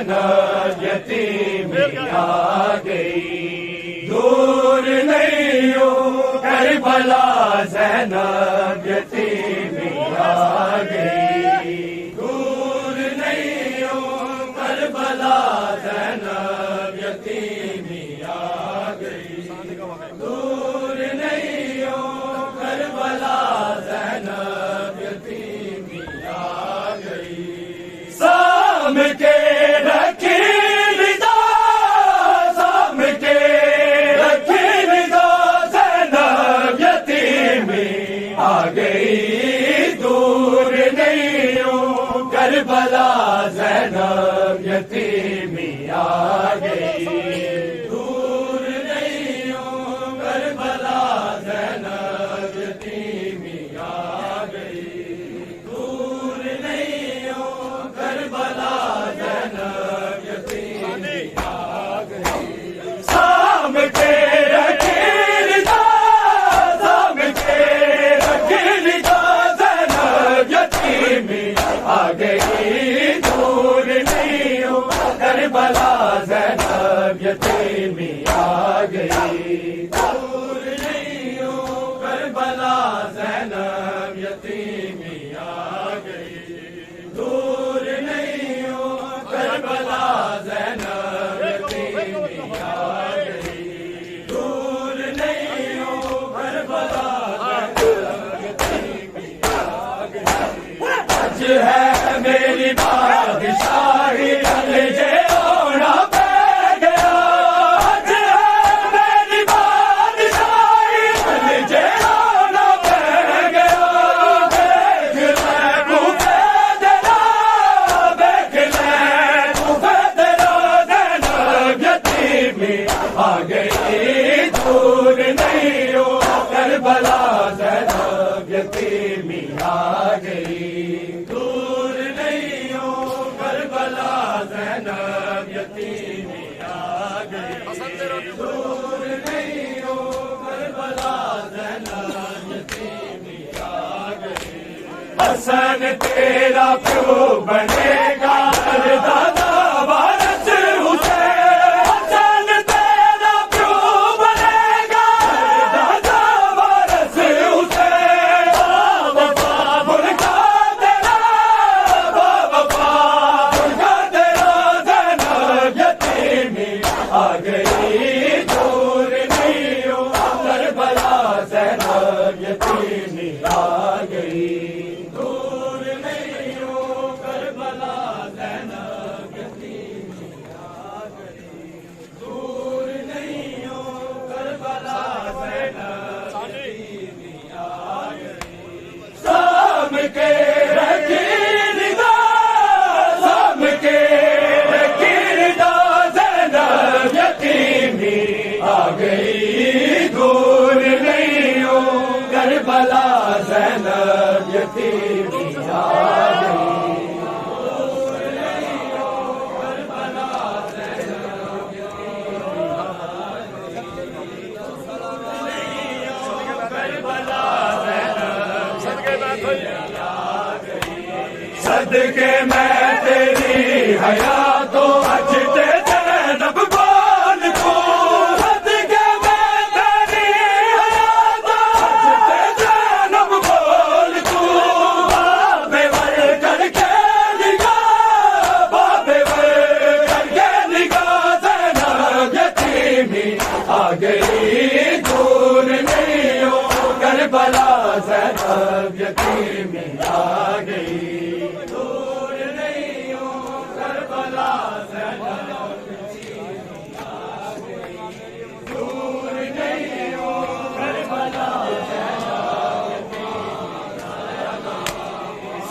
زینب یتیمی آ گئی، دور نہیں ہو کربلا زینب یتیمی آ گئی، دور نہیں ہو کربلا زینب یتیمی آ گئی، دور نہیں ہو کربلا زینب یتیمی آ گئی، سام کے رکھی ندا، سام کے رکھی ندا زینب یتیمی آ گئی، دور نہیں ہو کربلا زینب یتیمی آ گئی، دور نہیں ہو کربلا زینب یتیمی آ گئی، دور نہیں ہو کربلا زینب یتیمی آ گئی، سام کے رکھی ندا، سام کے رکھی ندا زینب یتیمی آ گئی، دور نہیں ہو کربلا زینب یتیمی آ گئی، دور نہیں ہو کربلا زینب یتیمی آ گئی، دور نہیں ہو کربلا زینب یتیمی آ گئی، دور نہیں ہو کربلا زینب یتیمی آ گئی، آج ہے میری بادشاہی کلیجے اوڑا پہ گیا، آج ہے میری بادشاہی کلیجے اوڑا پہ گیا، دیکھ لے کوفے تیرا، دیکھ لے کوفے تیرا زینب یتیمی آ گئی، دور نہیں ہو کربلا زینب یتیمی آ گئی، دور نہیں ہو کربلا زینب یتیمی آ گئی، دور نہیں ہو کربلا زینب یتیمی آ گئی، حسن تیرا پیو بنے گا دادا وارث حسین، حسن تیرا پیو بنے گا دادا وارث حسین، وفا بلکا تیرا، وفا بلکا تیرا زینب یتیمی آ گئی، دور نہیں ہو کربلا زینب یتیمی آ گئی، دور نہیں ہو کربلا زینب یتیمی آ گئی، دور نہیں ہو کربلا زینب یتیمی آ گئی، سام کے رکھی ندا، سام کے رکھی ندا زینب یتیمی آ گئی، دور نہیں ہو کربلا زینب یتیمی آ گئی، دور نہیں ہو کربلا زینب یتیمی آ گئی، دور نہیں ہو کربلا زینب یتیمی آ گئی، صدقے میں تیری حیات و اجتے زینب بول کو، صدقے میں تیری حیات و اجتے زینب بول کو، بابے ور کر کے نگاہ، بابے ور کر کے نگاہ زینب یتیمی آ گئی، دور نہیں ہو کربلا زینب یتیمی آ گئی، دور نہیں ہو کربلا زینب یتیمی آ گئی، دور نہیں ہو کربلا زینب یتیمی آ گئی،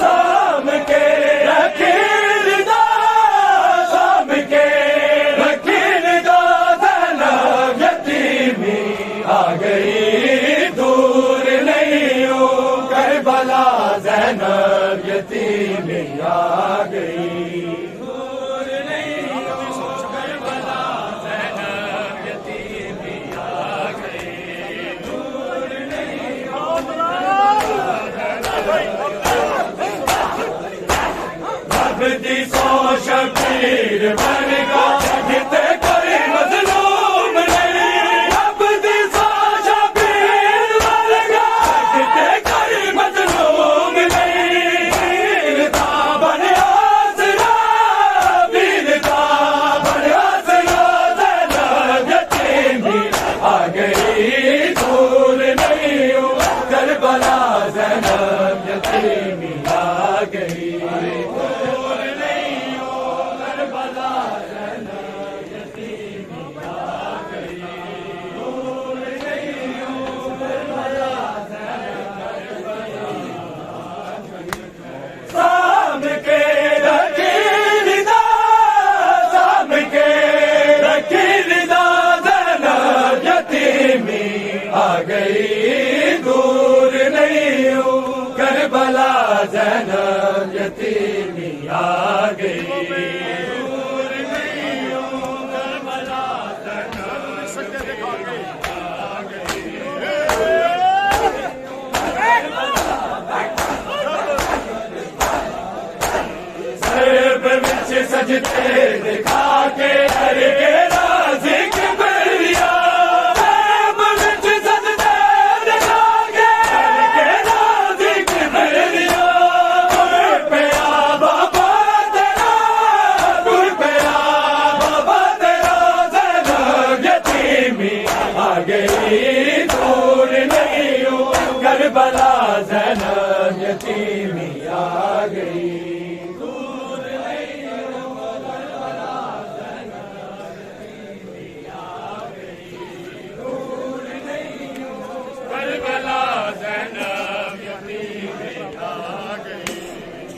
سام کے رکھی ندا، سام کے رکھی ندا زینب یتیمی آ گئی، دور نہیں ہو کربلا زینب یتیمی آ گئی، دور نہیں ہو کربلا زینب یتیمی آ گئی، دور نہیں ہو کربلا زینب، عبدی سو شبیر شبیر بن گا جتے کوئی مظلوم نہیں اب دیسا شبیر بن گا جتے کوئی مظلوم نہیں پیر دا بن آسرا پیر دا بن آسرا زینب یتیمی آ گئی دور نہیں ہو کربلا زینب یتیمی آ گئی آ گئی دور نہیں ہوں کربلا زینب یتیمی آ گئی دور نہیں ہوں کربلا زینب آ گئی سر پہ وچ سجدے دکھا کے ڈر کے راضی کبریا گئی دور نہیں ہوں کربلا زینب یتیمی آ گئی دور نہیں ہوں کربلا زینب یتیمی آ گئی دور نہیں ہوں کربلا زینب یتیمی آ گئی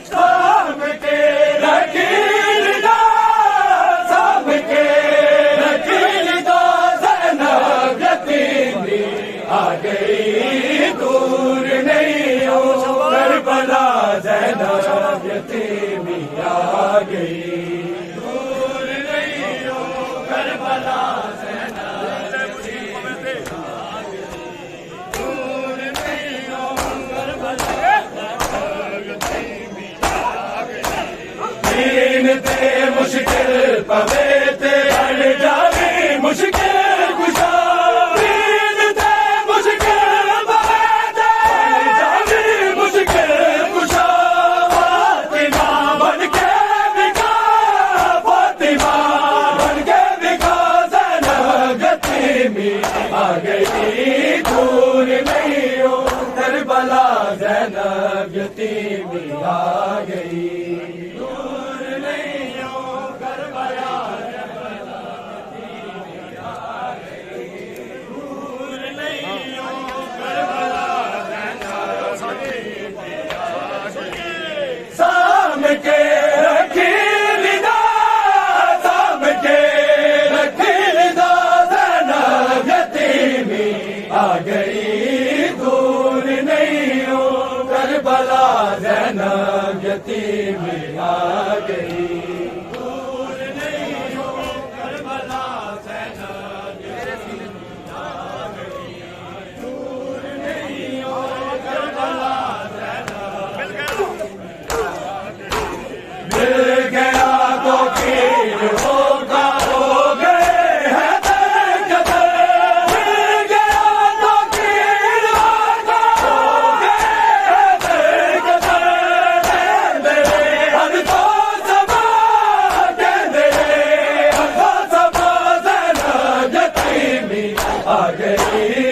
سام کے رکیل دا سام کے رکیل دا زینب یتیمی آ گئی دور نہیں ہو کربلا زینب یتیمی آ گئی دور نہیں ہو کربلا زینب یتیمی آ گئی دور نہیں ہو کربلا زینب یتیمی آ گئی دین تے مشکل پوے تے اڑ جاوے مشکل کشا دین تے مشکل پوے تے اڑ جاوے مشکل کشا فاطمہ بن کے بکا فاطمہ بن کے بکا زینب یتیمی آ گئی دور نہیں ہو کربلا زینب یتیمی آ گئی دور نہیں ہو کربلا سام کے رکیل دا سام کے رکیل دا زینب یتیمی آ گئی دور نہیں ہو کربلا زینب یتیمی آ گئی دور نہیں ہو کربلا زینب یتیمی آ گئی دور نہیں ہو کربلا مل گیا تو پھر ہوگا ہو گئے ہیں درگزر مل گیا تو پھر ہوگا ہو گئے ہیں درگزر کہندے ہر تو سبا کہندے ہر تو سبا زینب یتیمی آ گئی